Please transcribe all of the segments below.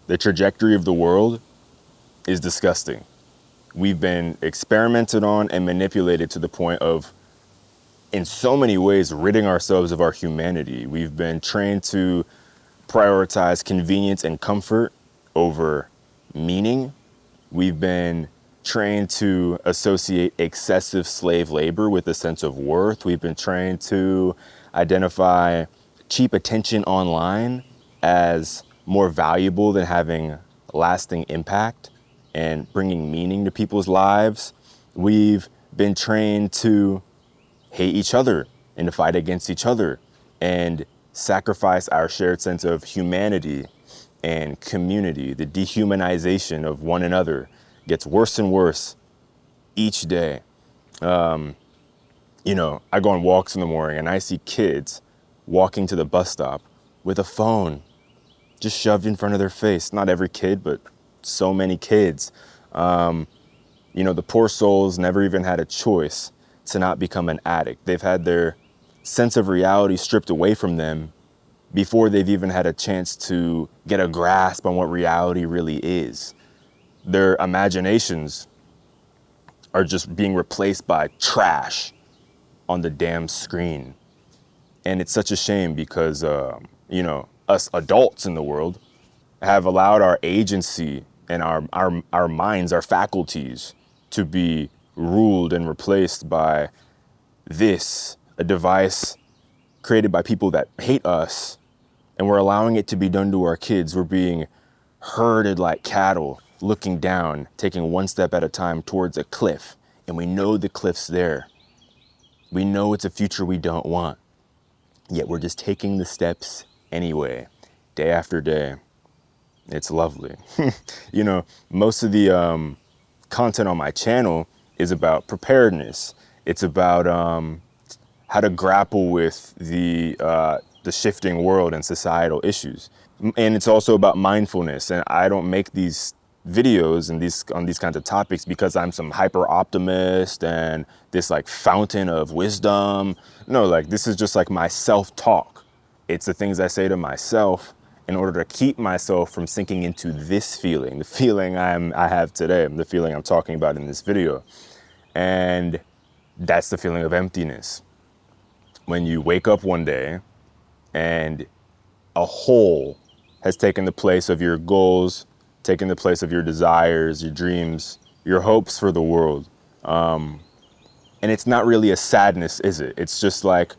The trajectory of the world is disgusting. We've been experimented on and manipulated to the point of, in so many ways, ridding ourselves of our humanity. We've been trained to prioritize convenience and comfort over meaning. We've been trained to associate excessive slave labor with a sense of worth. We've been trained to identify cheap attention online as more valuable than having lasting impact and bringing meaning to people's lives. We've been trained to hate each other and to fight against each other and sacrifice our shared sense of humanity and community. The dehumanization of one another gets worse and worse each day. I go on walks in the morning and I see kids walking to the bus stop with a phone just shoved in front of their face. Not every kid, but so many kids. The poor souls never even had a choice to not become an addict. They've had their sense of reality stripped away from them before they've even had a chance to get a grasp on what reality really is. Their imaginations are just being replaced by trash on the damn screen. And it's such a shame because, us adults in the world have allowed our agency and our minds, our faculties, to be ruled and replaced by a device created by people that hate us, and we're allowing it to be done to our kids. We're being herded like cattle, looking down, taking one step at a time towards a cliff, and we know the cliff's there. We know it's a future we don't want, yet we're just taking the steps anyway, day after day. It's lovely. Most of the content on my channel is about preparedness. It's about how to grapple with the shifting world and societal issues. And it's also about mindfulness. And I don't make these videos and on these kinds of topics because I'm some hyper optimist and this like fountain of wisdom. No, like this is just like my self-talk. It's the things I say to myself in order to keep myself from sinking into this feeling, the feeling I have today, the feeling I'm talking about in this video. And that's the feeling of emptiness. When you wake up one day and a hole has taken the place of your goals, taken the place of your desires, your dreams, your hopes for the world. And it's not really a sadness, is it? It's just like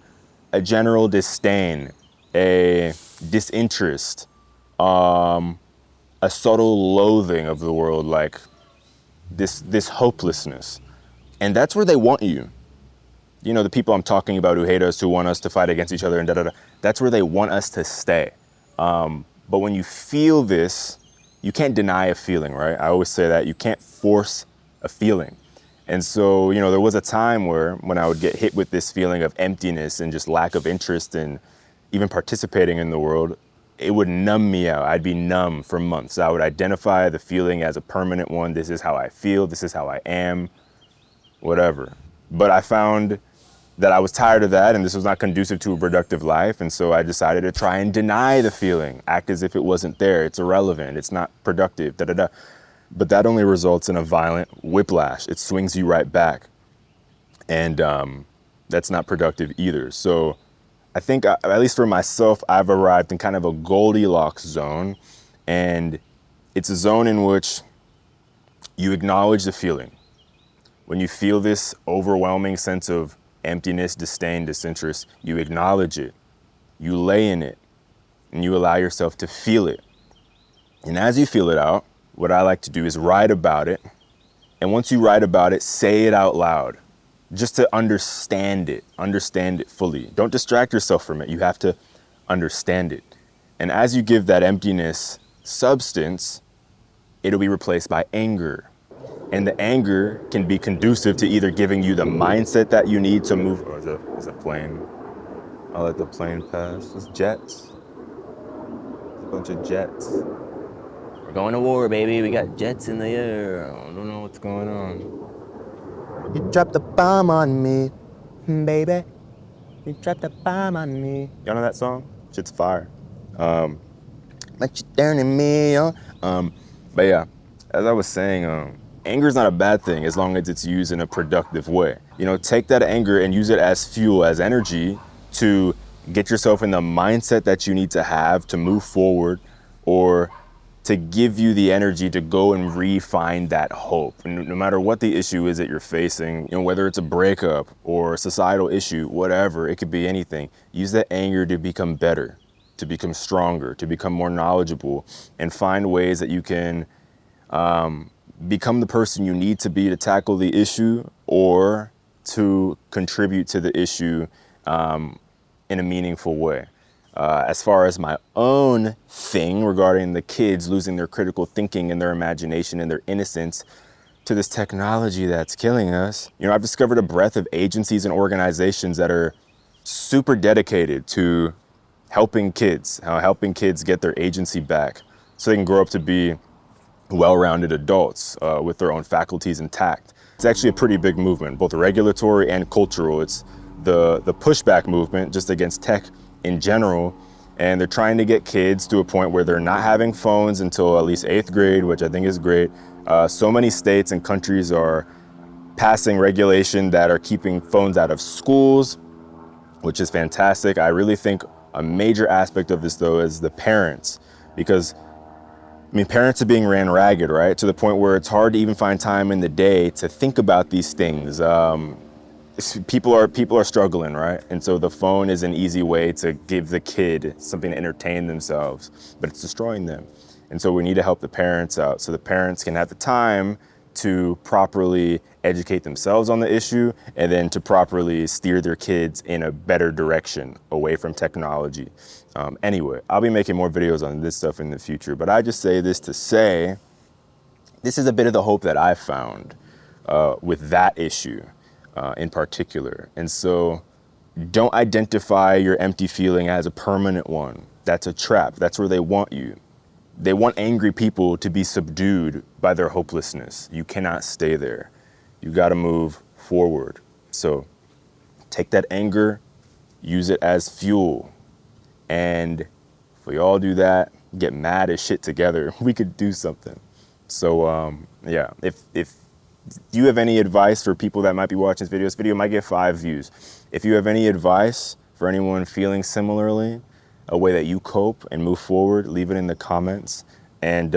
a general disdain, a disinterest, a subtle loathing of the world, like this hopelessness. And that's where they want you. The people I'm talking about who hate us, who want us to fight against each other and da-da-da, that's where they want us to stay. But when you feel this, you can't deny a feeling, right? I always say that you can't force a feeling. And so, there was a time when I would get hit with this feeling of emptiness and just lack of interest in even participating in the world, it would numb me out. I'd be numb for months. I would identify the feeling as a permanent one. This is how I feel. This is how I am, whatever. But I found that I was tired of that and this was not conducive to a productive life. And so I decided to try and deny the feeling, act as if it wasn't there. It's irrelevant. It's not productive, da-da-da. But that only results in a violent whiplash. It swings you right back. And that's not productive either. So I think, at least for myself, I've arrived in kind of a Goldilocks zone. And it's a zone in which you acknowledge the feeling. When you feel this overwhelming sense of emptiness, disdain, disinterest, you acknowledge it, you lay in it, and you allow yourself to feel it. And as you feel it out, what I like to do is write about it. And once you write about it, say it out loud, just to understand it fully. Don't distract yourself from it. You have to understand it. And as you give that emptiness substance, it'll be replaced by anger. And the anger can be conducive to either giving you the mindset that you need to move. Oh, there's a plane. I'll let the plane pass. It's jets. It's a bunch of jets. We're going to war, baby. We got jets in the air. I don't know what's going on. You dropped a bomb on me, baby. You dropped a bomb on me. Y'all know that song? Shit's fire. What you turning me on? But yeah, as I was saying, anger is not a bad thing as long as it's used in a productive way. You know, take that anger and use it as fuel, as energy to get yourself in the mindset that you need to have to move forward, or to give you the energy to go and re-find that hope. And no matter what the issue is that you're facing, you know, whether it's a breakup or a societal issue, whatever, it could be anything. Use that anger to become better, to become stronger, to become more knowledgeable, and find ways that you can become the person you need to be to tackle the issue, or to contribute to the issue in a meaningful way. As far as my own thing regarding the kids losing their critical thinking and their imagination and their innocence to this technology that's killing us, you know, I've discovered a breadth of agencies and organizations that are super dedicated to helping kids get their agency back so they can grow up to be well-rounded adults with their own faculties intact. It's actually a pretty big movement, both regulatory and cultural. It's the pushback movement just against tech in general, and they're trying to get kids to a point where they're not having phones until at least 8th grade, which I think is great. So many states and countries are passing regulation that are keeping phones out of schools, which is fantastic. I really think a major aspect of this, though, is the parents, because I mean, parents are being ran ragged, right? To the point where it's hard to even find time in the day to think about these things. People are struggling, right? And so the phone is an easy way to give the kid something to entertain themselves, but it's destroying them. And so we need to help the parents out so the parents can have the time to properly educate themselves on the issue, and then to properly steer their kids in a better direction away from technology. Anyway, I'll be making more videos on this stuff in the future, but I just say this to say, this is a bit of the hope that I found with that issue in particular. And so don't identify your empty feeling as a permanent one. That's a trap. That's where they want you. They want angry people to be subdued by their hopelessness. You cannot stay there. You got to move forward. So take that anger, use it as fuel. And if we all do that, get mad as shit together, we could do something. So yeah, if you have any advice for people that might be watching this video might get 5 views. If you have any advice for anyone feeling similarly, a way that you cope and move forward, leave it in the comments. And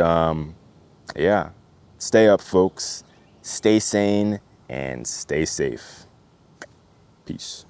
yeah, stay up, folks. Stay sane and stay safe. Peace.